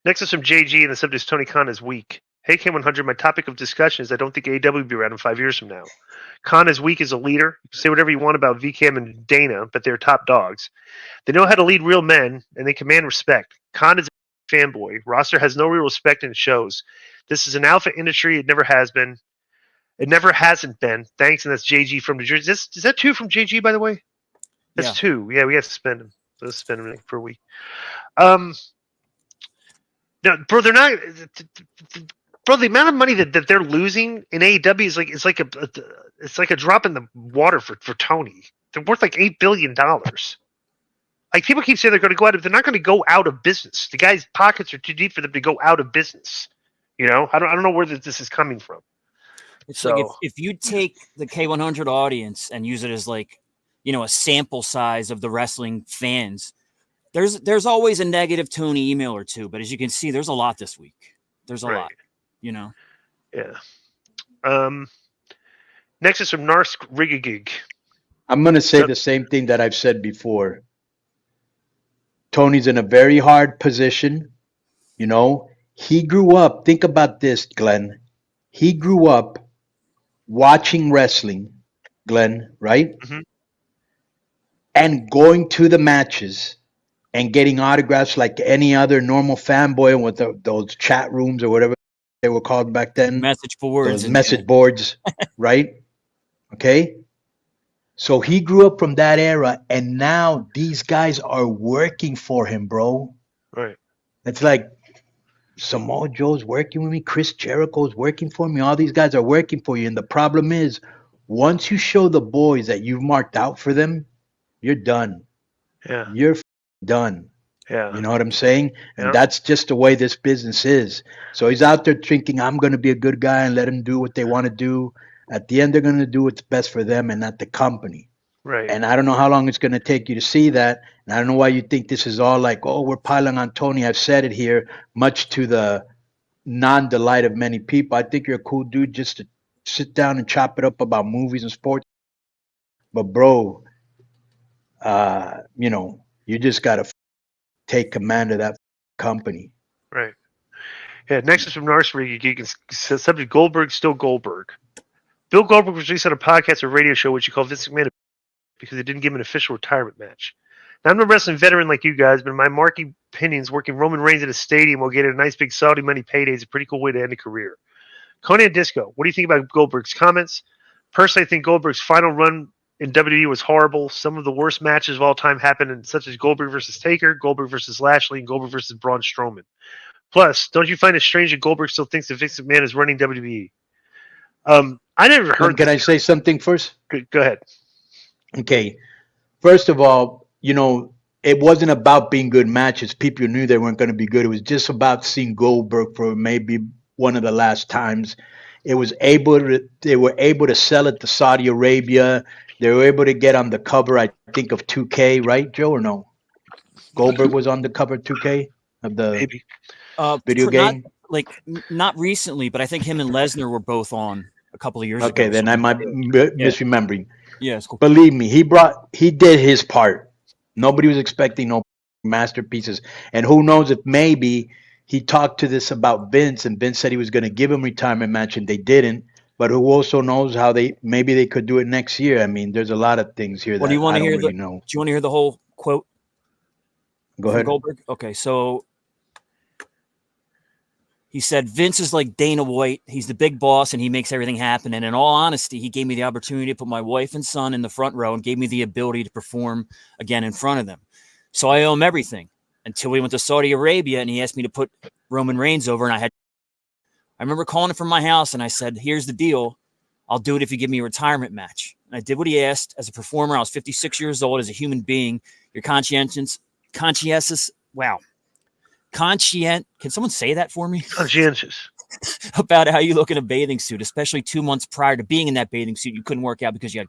Next is from JG, and the subject is Tony Khan is weak. Hey, K100, my topic of discussion is I don't think AEW will be around in 5 years from now. Khan is weak as a leader. You can say whatever you want about VCAM and Dana, but they're top dogs. They know how to lead real men, and they command respect. Khan is a fanboy. Roster has no real respect, and it shows. This is an alpha industry. It never has been. It never hasn't been. Thanks, and that's JG from New Jersey. Is that 2 from JG, by the way? That's 2. Yeah, we have to spend him. Let's spend him for a week. No, bro, they're not. Bro, the amount of money that they're losing in AEW is like a drop in the water for Tony. They're worth like $8 billion. Like people keep saying they're going to go out of. They're not going to go out of business. The guy's pockets are too deep for them to go out of business. You know, I don't know where this is coming from. It's so, like if you take the K100 audience and use it as like, you know, a sample size of the wrestling fans, there's always a negative Tony email or two, but as you can see, there's a lot this week. There's a lot, you know. Yeah. Next is from Narsk Rigagig. I'm gonna say the same thing that I've said before. Tony's in a very hard position. You know, he grew up. Think about this, Glenn. He grew up watching wrestling, Glenn, right? Mm-hmm. And going to the matches and getting autographs like any other normal fanboy with those chat rooms or whatever they were called back then. Message boards. Those message boards, right? Okay? So he grew up from that era, and now these guys are working for him, bro. Right. It's like Samoa Joe's working with me. Chris Jericho's working for me. All these guys are working for you. And the problem is, once you show the boys that you've marked out for them, you're done. Yeah. You're done. Yeah. You know what I'm saying? And that's just the way this business is. So he's out there thinking, I'm going to be a good guy and let them do what they want to do. At the end, they're going to do what's best for them and not the company. Right. And I don't know how long it's going to take you to see that. And I don't know why you think this is all like, oh, we're piling on Tony. I've said it here, much to the non-delight of many people. I think you're a cool dude just to sit down and chop it up about movies and sports. But, bro, you know, you just got to take command of that company. Right. Yeah, next is from Narsbury. You can subject Goldberg, still Goldberg. Bill Goldberg was released on a podcast or radio show, which he called Vince McMahon, because they didn't give him an official retirement match. Now, I'm a wrestling veteran like you guys, but in my marquee opinions, working Roman Reigns in a stadium while getting a nice big Saudi money payday is a pretty cool way to end a career. Conan Disco, what do you think about Goldberg's comments? Personally, I think Goldberg's final run in WWE was horrible. Some of the worst matches of all time happened, such as Goldberg versus Taker, Goldberg versus Lashley, and Goldberg versus Braun Strowman. Plus, don't you find it strange that Goldberg still thinks that Vince McMahon is running WWE? I never heard. Can I say something first? Go ahead. Okay. First of all, you know, it wasn't about being good matches. People knew they weren't going to be good. It was just about seeing Goldberg for maybe one of the last times. They were able to sell it to Saudi Arabia. They were able to get on the cover, I think, of 2K, right, Joe, or no? Goldberg was on the cover of 2K of the video game? Not recently, but I think him and Lesnar were both on a couple of years ago. Okay, then I might be misremembering. Yes, cool. Believe me, he did his part. Nobody was expecting no masterpieces. And who knows if maybe he talked to this about Vince, and Vince said he was going to give him a retirement match, and they didn't. But who also knows how maybe they could do it next year? I mean, there's a lot of things here that I don't really know. Do you want to hear the whole quote? Go ahead. Goldberg? Okay, so he said, Vince is like Dana White. He's the big boss, and he makes everything happen. And in all honesty, he gave me the opportunity to put my wife and son in the front row and gave me the ability to perform again in front of them. So I owe him everything until we went to Saudi Arabia, and he asked me to put Roman Reigns over, and I remember calling him from my house, and I said, here's the deal. I'll do it if you give me a retirement match. And I did what he asked. As a performer, I was 56 years old. As a human being, you're conscientious. Wow. Can someone say that for me? Conscientious. About how you look in a bathing suit, especially 2 months prior to being in that bathing suit. You couldn't work out because I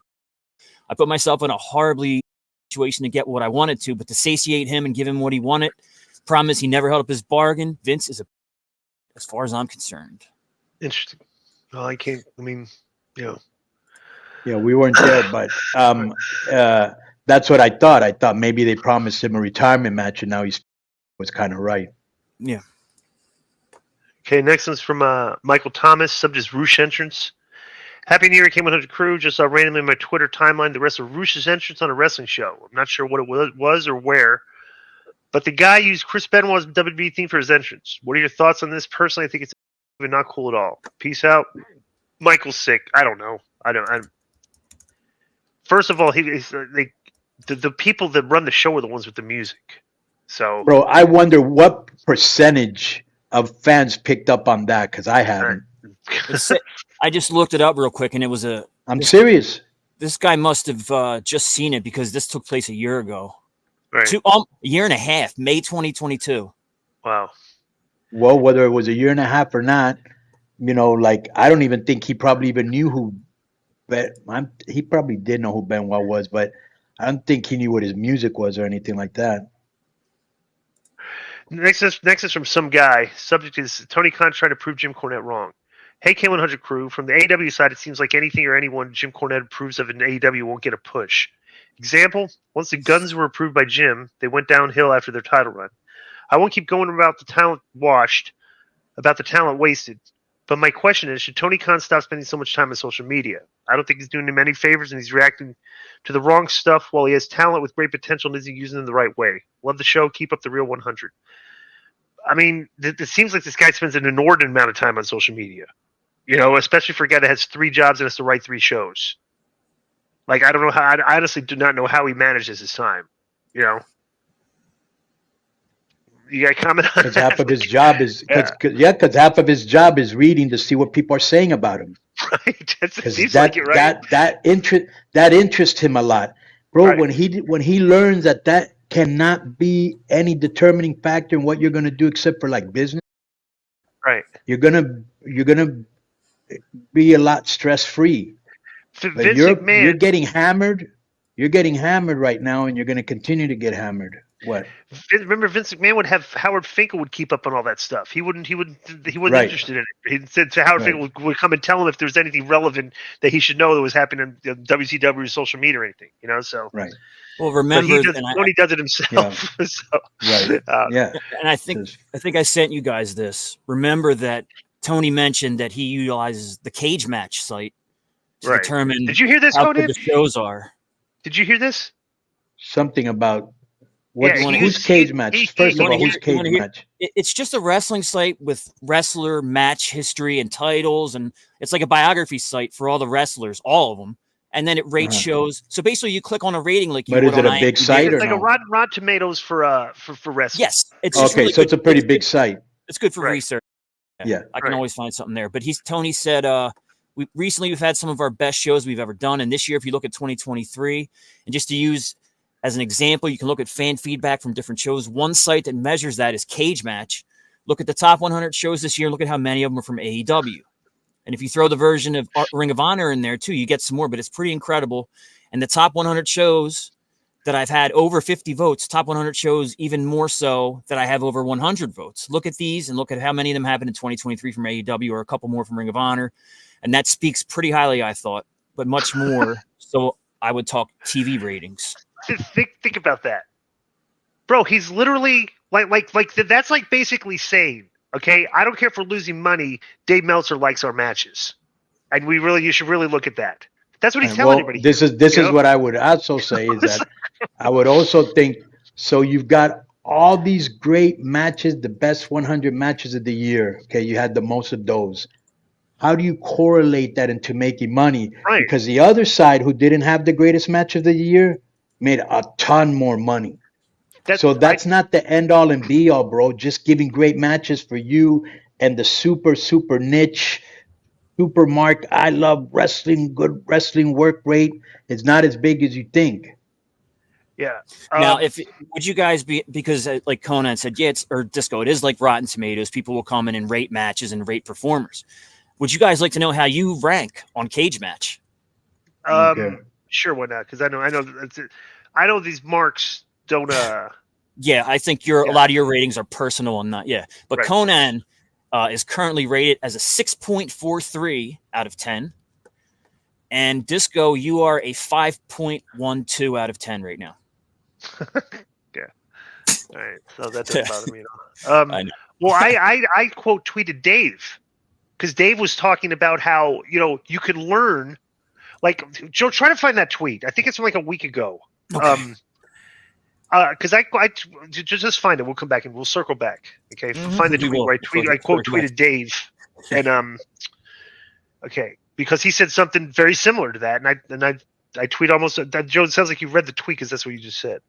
put myself in a horribly situation to get what I wanted to, but to satiate him and give him what he wanted. Promise he never held up his bargain. Vince is as far as I'm concerned. Interesting. Well, Yeah, we weren't there, but that's what I thought. I thought maybe they promised him a retirement match, and now he was kind of right. Yeah. Okay, next one's from Michael Thomas. Subject is Roosh entrance. Happy New Year, K100 crew. Just saw randomly in my Twitter timeline the rest of Roosh's entrance on a wrestling show. I'm not sure what it was or where, but the guy used Chris Benoit's WWE theme for his entrance. What are your thoughts on this? Personally, I think it's even not cool at all. Peace out. Michael's sick. I don't know. First of all, the people that run the show are the ones with the music. So, bro, I wonder what percentage of fans picked up on that, because I haven't. I just looked it up real quick, and it was I'm serious. This guy must have just seen it because this took place a year ago. right. A year and a half, May 2022. Wow. Well, whether it was a year and a half or not, like, I don't even think he probably even knew who he probably did know who Benoit was, but I don't think he knew what his music was or anything like that. Next is from some guy. Subject is Tony Khan trying to prove Jim Cornette wrong. Hey, K100 crew. From the AEW side, it seems like anything or anyone Jim Cornette approves of in AEW won't get a push. Example, once the Guns were approved by Jim, they went downhill after their title run. I won't keep going about the talent wasted. But my question is, should Tony Khan stop spending so much time on social media? I don't think he's doing him any favors, and he's reacting to the wrong stuff while he has talent with great potential and isn't using them the right way. Love the show. Keep up the real 100. I mean, it seems like this guy spends an inordinate amount of time on social media. Especially for a guy that has 3 jobs and has to write 3 shows. Like, I don't know how. I honestly do not know how he manages his time. You got to comment on that? Because half of his job is because half of his job is reading to see what people are saying about him. Right. It seems that, like it, right? that interests him a lot, bro. Right. When he learns that cannot be any determining factor in what you're gonna do except for like business. Right. You're gonna be a lot stress free. You're getting hammered. You're getting hammered right now, and you're gonna continue to get hammered. What? Remember, Vince McMahon would have Howard Finkel would keep up on all that stuff. He wasn't Right. interested in it. He said to Howard Finkel would come and tell him if there's anything relevant that he should know that was happening on WCW's social media or anything. So right. Well, remember, Tony does it himself. Yeah. So, Right. Yeah. And I think I sent you guys this. Remember that Tony mentioned that he utilizes the Cage Match site to determine Did you hear this, how good Conan? the shows are. Did you hear this? Something about who's Cage Match? First of all, who's Cage Match? It's just a wrestling site with wrestler match history and titles, and it's like a biography site for all the wrestlers, all of them. And then it rates shows. So basically, you click on a rating like you would on But is it a big site or It's like no? a Rotten Tomatoes for wrestling. Yes. It's Okay, really so it's a pretty big site. It's good for research. Yeah. I can always find something there. But Tony said we've had some of our best shows we've ever done. And this year, if you look at 2023, and just to use as an example, you can look at fan feedback from different shows. One site that measures that is Cage Match. Look at the top 100 shows this year. Look at how many of them are from AEW. And if you throw the version of Ring of Honor in there too, you get some more, but it's pretty incredible. And the top 100 shows that I've had over 50 votes, top 100 shows even more so that I have over 100 votes. Look at these and look at how many of them happened in 2023 from AEW or a couple more from Ring of Honor. And that speaks pretty highly, I thought, but much more. So I would talk TV ratings. Think about that. Bro, he's literally like that's like basically saying, okay, I don't care if we're losing money. Dave Meltzer likes our matches, and you should really look at that. That's what he's telling everybody. This is what I would also say is that I would also think. So you've got all these great matches, the best 100 matches of the year. Okay, you had the most of those. How do you correlate that into making money? Right. Because the other side, who didn't have the greatest match of the year, made a ton more money. That's not the end all and be all, bro. Just giving great matches for you and the super niche, super mark. I love wrestling. Good wrestling work rate. It's not as big as you think. Yeah. Now, would you guys be, because like Conan said, or Disco, it is like Rotten Tomatoes. People will come in and rate matches and rate performers. Would you guys like to know how you rank on Cage Match? Sure, why not? Because I know these marks don't. Yeah, I think a lot of your ratings are personal and not. Yeah, but Conan is currently rated as a 6.43 out of 10, and Disco, you are a 5.12 out of 10 right now. Yeah. All right, so that doesn't bother me at all. I know. Well, I quote tweeted Dave because Dave was talking about how you could learn. Like, Joe, try to find that tweet. I think it's from like a week ago. Okay. Because I just find it. We'll come back and we'll circle back. Okay, find the We tweet will. where I quote Circle back. tweeted Dave, and okay, because he said something very similar to that, and I tweet almost. Joe, it sounds like you read the tweet because that's what you just said.